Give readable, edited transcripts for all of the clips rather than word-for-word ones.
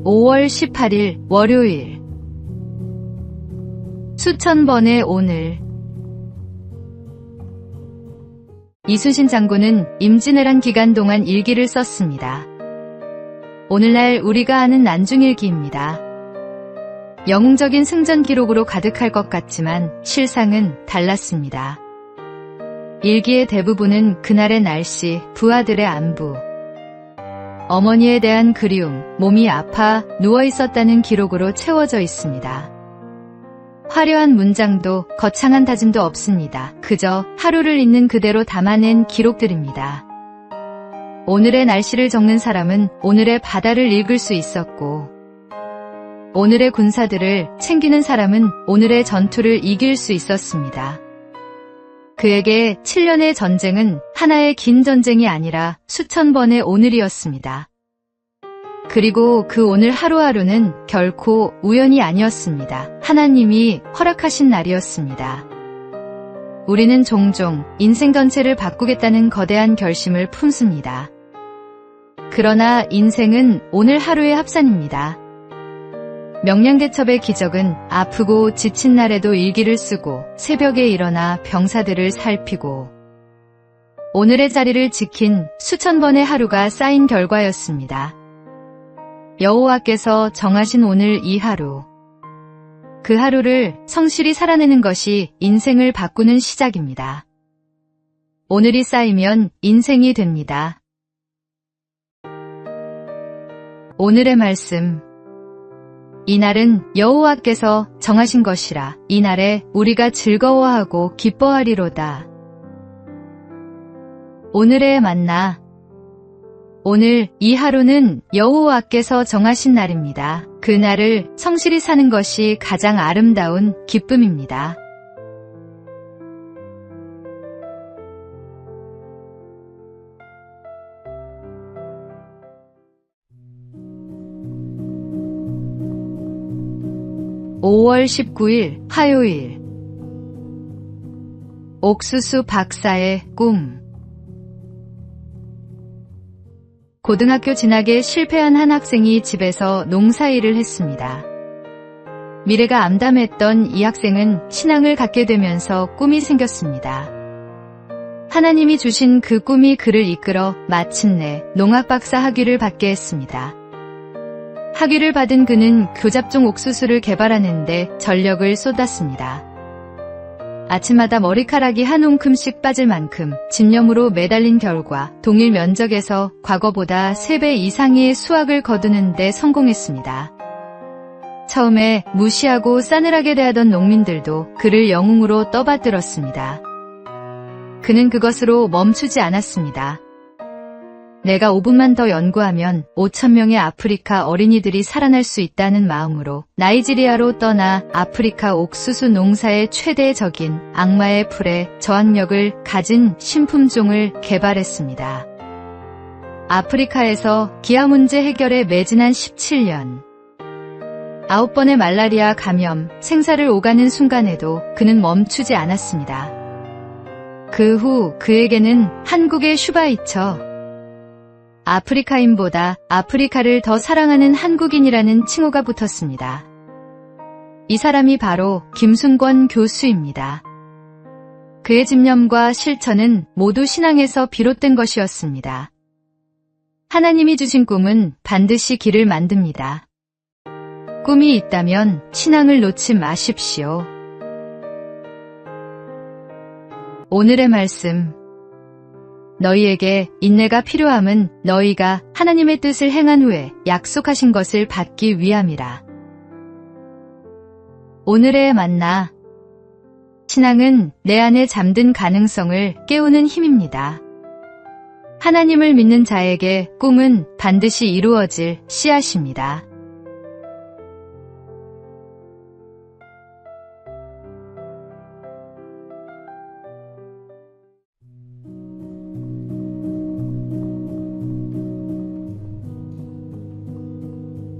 5월 18일 월요일. 수천 번의 오늘. 이순신 장군은 임진왜란 기간 동안 일기를 썼습니다. 오늘날 우리가 아는 난중일기입니다. 영웅적인 승전 기록으로 가득할 것 같지만 실상은 달랐습니다. 일기의 대부분은 그날의 날씨, 부하들의 안부, 어머니에 대한 그리움, 몸이 아파 누워있었다는 기록으로 채워져 있습니다. 화려한 문장도 거창한 다짐도 없습니다. 그저 하루를 있는 그대로 담아낸 기록들입니다. 오늘의 날씨를 적는 사람은 오늘의 바다를 읽을 수 있었고, 오늘의 군사들을 챙기는 사람은 오늘의 전투를 이길 수 있었습니다. 그에게 7년의 전쟁은 하나의 긴 전쟁이 아니라 수천 번의 오늘이었습니다. 그리고 그 오늘 하루하루는 결코 우연이 아니었습니다. 하나님이 허락하신 날이었습니다. 우리는 종종 인생 전체를 바꾸겠다는 거대한 결심을 품습니다. 그러나 인생은 오늘 하루의 합산입니다. 명량대첩의 기적은 아프고 지친 날에도 일기를 쓰고 새벽에 일어나 병사들을 살피고 오늘의 자리를 지킨 수천 번의 하루가 쌓인 결과였습니다. 여호와께서 정하신 오늘 이 하루, 그 하루를 성실히 살아내는 것이 인생을 바꾸는 시작입니다. 오늘이 쌓이면 인생이 됩니다. 오늘의 말씀. 이날은 여호와께서 정하신 것이라. 이날에 우리가 즐거워하고 기뻐하리로다. 오늘의 만나. 오늘 이 하루는 여호와께서 정하신 날입니다. 그 날을 성실히 사는 것이 가장 아름다운 기쁨입니다. (5월 19일) 화요일. 옥수수 박사의 꿈. 고등학교 진학에 실패한 한 학생이 집에서 농사일을 했습니다. 미래가 암담했던 이 학생은 신앙을 갖게 되면서 꿈이 생겼습니다. 하나님이 주신 그 꿈이 그를 이끌어 마침내 농학박사 학위를 받게 했습니다. 학위를 받은 그는 교잡종 옥수수를 개발하는 데 전력을 쏟았습니다. 아침마다 머리카락이 한 움큼씩 빠질 만큼 집념으로 매달린 결과 동일 면적에서 과거보다 3배 이상의 수확을 거두는 데 성공했습니다. 처음에 무시하고 싸늘하게 대하던 농민들도 그를 영웅으로 떠받들었습니다. 그는 그것으로 멈추지 않았습니다. 내가 5분만 더 연구하면 5,000명의 아프리카 어린이들이 살아날 수 있다는 마음으로 나이지리아로 떠나 아프리카 옥수수 농사의 최대 적인 악마의 풀에 저항력을 가진 신품종을 개발했습니다. 아프리카에서 기아 문제 해결에 매진한 17년. 9번의 말라리아 감염, 생사를 오가는 순간에도 그는 멈추지 않았습니다. 그 후 그에게는 한국의 슈바이처, 아프리카인보다 아프리카를 더 사랑하는 한국인이라는 칭호가 붙었습니다. 이 사람이 바로 김순권 교수입니다. 그의 집념과 실천은 모두 신앙에서 비롯된 것이었습니다. 하나님이 주신 꿈은 반드시 길을 만듭니다. 꿈이 있다면 신앙을 놓지 마십시오. 오늘의 말씀. 너희에게 인내가 필요함은 너희가 하나님의 뜻을 행한 후에 약속하신 것을 받기 위함이라. 오늘의 만나. 신앙은 내 안에 잠든 가능성을 깨우는 힘입니다. 하나님을 믿는 자에게 꿈은 반드시 이루어질 씨앗입니다.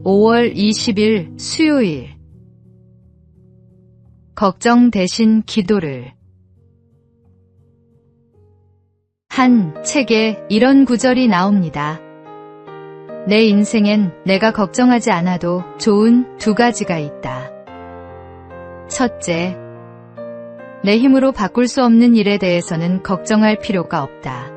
(5월 20일) 수요일. 걱정 대신 기도를. 한 책에 이런 구절이 나옵니다. 내 인생엔 내가 걱정하지 않아도 좋은 두 가지가 있다. 첫째, 내 힘으로 바꿀 수 없는 일에 대해서는 걱정할 필요가 없다.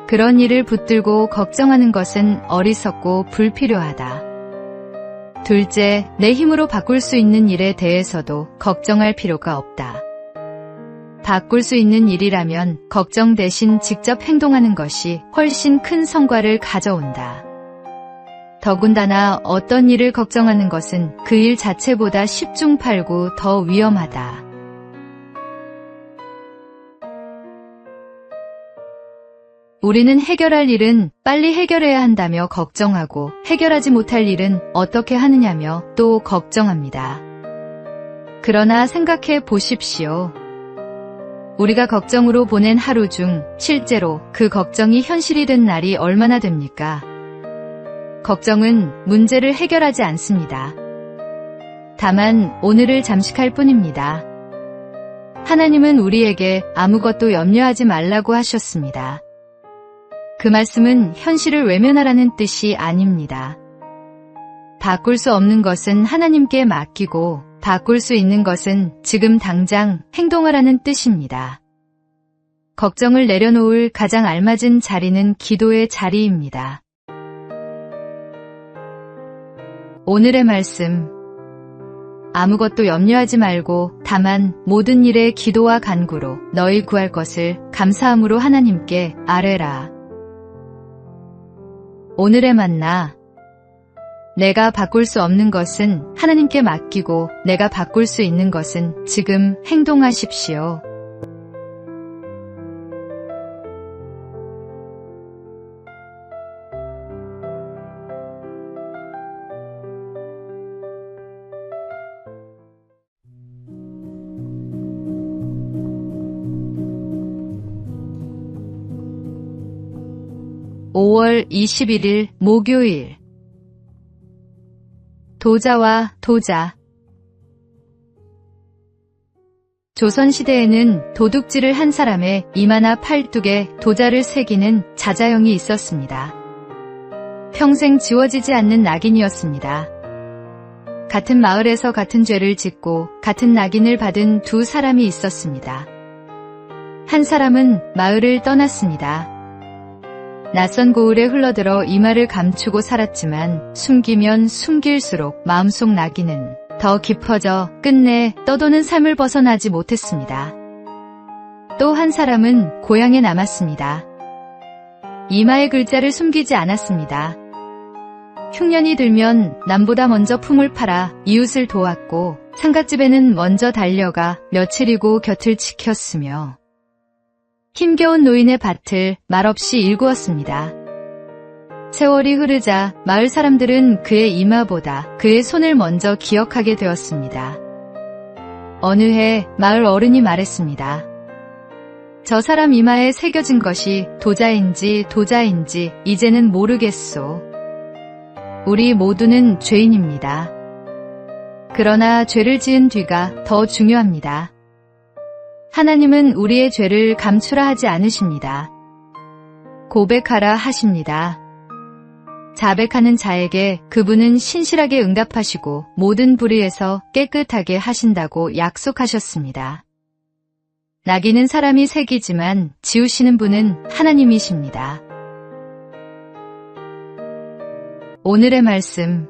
그런 일을 붙들고 걱정하는 것은 어리석고 불필요하다. 둘째, 내 힘으로 바꿀 수 있는 일에 대해서도 걱정할 필요가 없다. 바꿀 수 있는 일이라면 걱정 대신 직접 행동하는 것이 훨씬 큰 성과를 가져온다. 더군다나 어떤 일을 걱정하는 것은 그 일 자체보다 십중팔구 더 위험하다. 우리는 해결할 일은 빨리 해결해야 한다며 걱정하고 해결하지 못할 일은 어떻게 하느냐며 또 걱정합니다. 그러나 생각해 보십시오. 우리가 걱정으로 보낸 하루 중 실제로 그 걱정이 현실이 된 날이 얼마나 됩니까? 걱정은 문제를 해결하지 않습니다. 다만 오늘을 잠식할 뿐입니다. 하나님은 우리에게 아무것도 염려하지 말라고 하셨습니다. 그 말씀은 현실을 외면하라는 뜻이 아닙니다. 바꿀 수 없는 것은 하나님께 맡기고 바꿀 수 있는 것은 지금 당장 행동하라는 뜻입니다. 걱정을 내려놓을 가장 알맞은 자리는 기도의 자리입니다. 오늘의 말씀, 아무것도 염려하지 말고 다만 모든 일에 기도와 간구로 너희 구할 것을 감사함으로 하나님께 아뢰라. 오늘의 만나, 내가 바꿀 수 없는 것은 하나님께 맡기고 내가 바꿀 수 있는 것은 지금 행동하십시오. (5월 21일) 목요일. 도자와 도자. 조선시대에는 도둑질을 한 사람의 이마나 팔뚝에 도자를 새기는 자자형이 있었습니다. 평생 지워지지 않는 낙인이었습니다. 같은 마을에서 같은 죄를 짓고 같은 낙인을 받은 두 사람이 있었습니다. 한 사람은 마을을 떠났습니다. 낯선 고을에 흘러들어 이마를 감추고 살았지만 숨기면 숨길수록 마음속 낙인은 더 깊어져 끝내 떠도는 삶을 벗어나지 못했습니다. 또 한 사람은 고향에 남았습니다. 이마의 글자를 숨기지 않았습니다. 흉년이 들면 남보다 먼저 품을 팔아 이웃을 도왔고 상갓집에는 먼저 달려가 며칠이고 곁을 지켰으며 힘겨운 노인의 밭을 말없이 일구었습니다. 세월이 흐르자 마을 사람들은 그의 이마보다 그의 손을 먼저 기억하게 되었습니다. 어느 해 마을 어른이 말했습니다. 저 사람 이마에 새겨진 것이 도자인지 이제는 모르겠소. 우리 모두는 죄인입니다. 그러나 죄를 지은 뒤가 더 중요합니다. 하나님은 우리의 죄를 감추라 하지 않으십니다. 고백하라 하십니다. 자백하는 자에게 그분은 신실하게 응답하시고 모든 불의에서 깨끗하게 하신다고 약속하셨습니다. 낙인은 사람이 새기지만 지우시는 분은 하나님이십니다. 오늘의 말씀,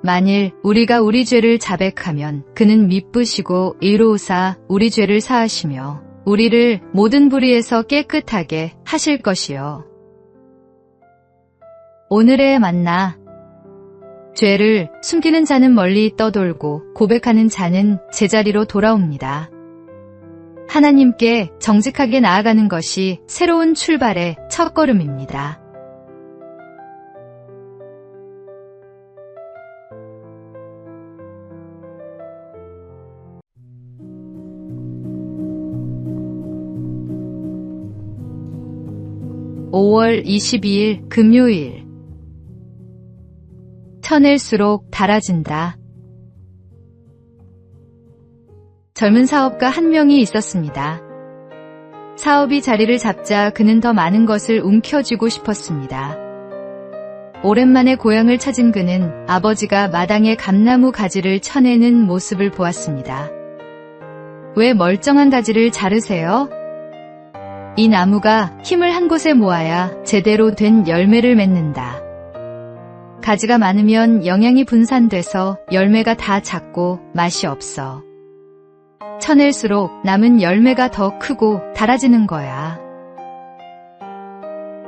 만일 우리가 우리 죄를 자백하면 그는 미쁘시고 의로우사 우리 죄를 사하시며 우리를 모든 불의에서 깨끗하게 하실 것이요. 오늘의 만나, 죄를 숨기는 자는 멀리 떠돌고 고백하는 자는 제자리로 돌아옵니다. 하나님께 정직하게 나아가는 것이 새로운 출발의 첫걸음입니다. (5월 22일) 금요일. 쳐낼수록 달아진다. 젊은 사업가 한 명이 있었습니다. 사업이 자리를 잡자 그는 더 많은 것을 움켜쥐고 싶었습니다. 오랜만에 고향을 찾은 그는 아버지가 마당에 감나무 가지를 쳐내는 모습을 보았습니다. 왜 멀쩡한 가지를 자르세요? 이 나무가 힘을 한 곳에 모아야 제대로 된 열매를 맺는다. 가지가 많으면 영양이 분산돼서 열매가 다 작고 맛이 없어. 쳐낼수록 남은 열매가 더 크고 달아지는 거야.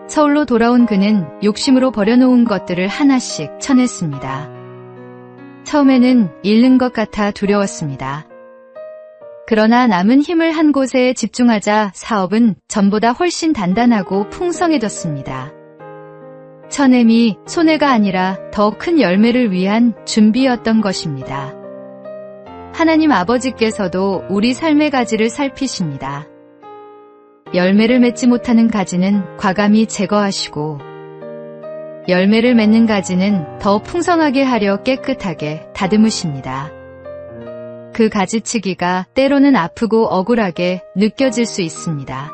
서울로 돌아온 그는 욕심으로 버려놓은 것들을 하나씩 쳐냈습니다. 처음에는 잃는 것 같아 두려웠습니다. 그러나 남은 힘을 한 곳에 집중하자 사업은 전보다 훨씬 단단하고 풍성해졌습니다. 쳐냄이 손해가 아니라 더 큰 열매를 위한 준비였던 것입니다. 하나님 아버지께서도 우리 삶의 가지를 살피십니다. 열매를 맺지 못하는 가지는 과감히 제거하시고 열매를 맺는 가지는 더 풍성하게 하려 깨끗하게 다듬으십니다. 그 가지치기가 때로는 아프고 억울하게 느껴질 수 있습니다.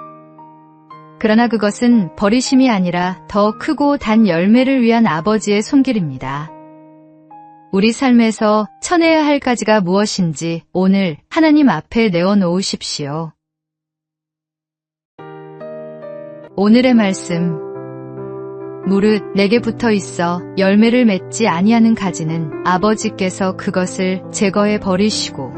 그러나 그것은 버리심이 아니라 더 크고 단 열매를 위한 아버지의 손길입니다. 우리 삶에서 쳐내야 할 가지가 무엇인지 오늘 하나님 앞에 내어놓으십시오. 오늘의 말씀. 무릇 내게 붙어 있어 열매를 맺지 아니하는 가지는 아버지께서 그것을 제거해 버리시고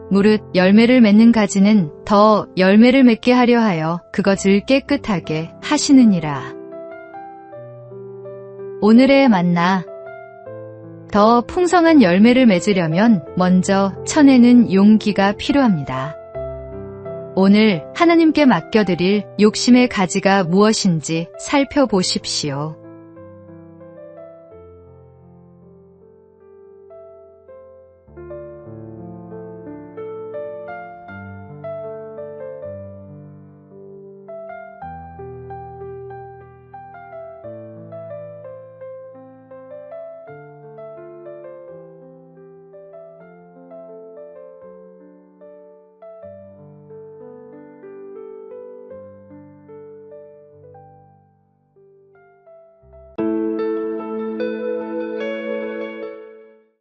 무릇 열매를 맺는 가지는 더 열매를 맺게 하려 하여 그것을 깨끗하게 하시느니라. 오늘의 만나. 더 풍성한 열매를 맺으려면 먼저 쳐내는 용기가 필요합니다. 오늘 하나님께 맡겨드릴 욕심의 가지가 무엇인지 살펴보십시오.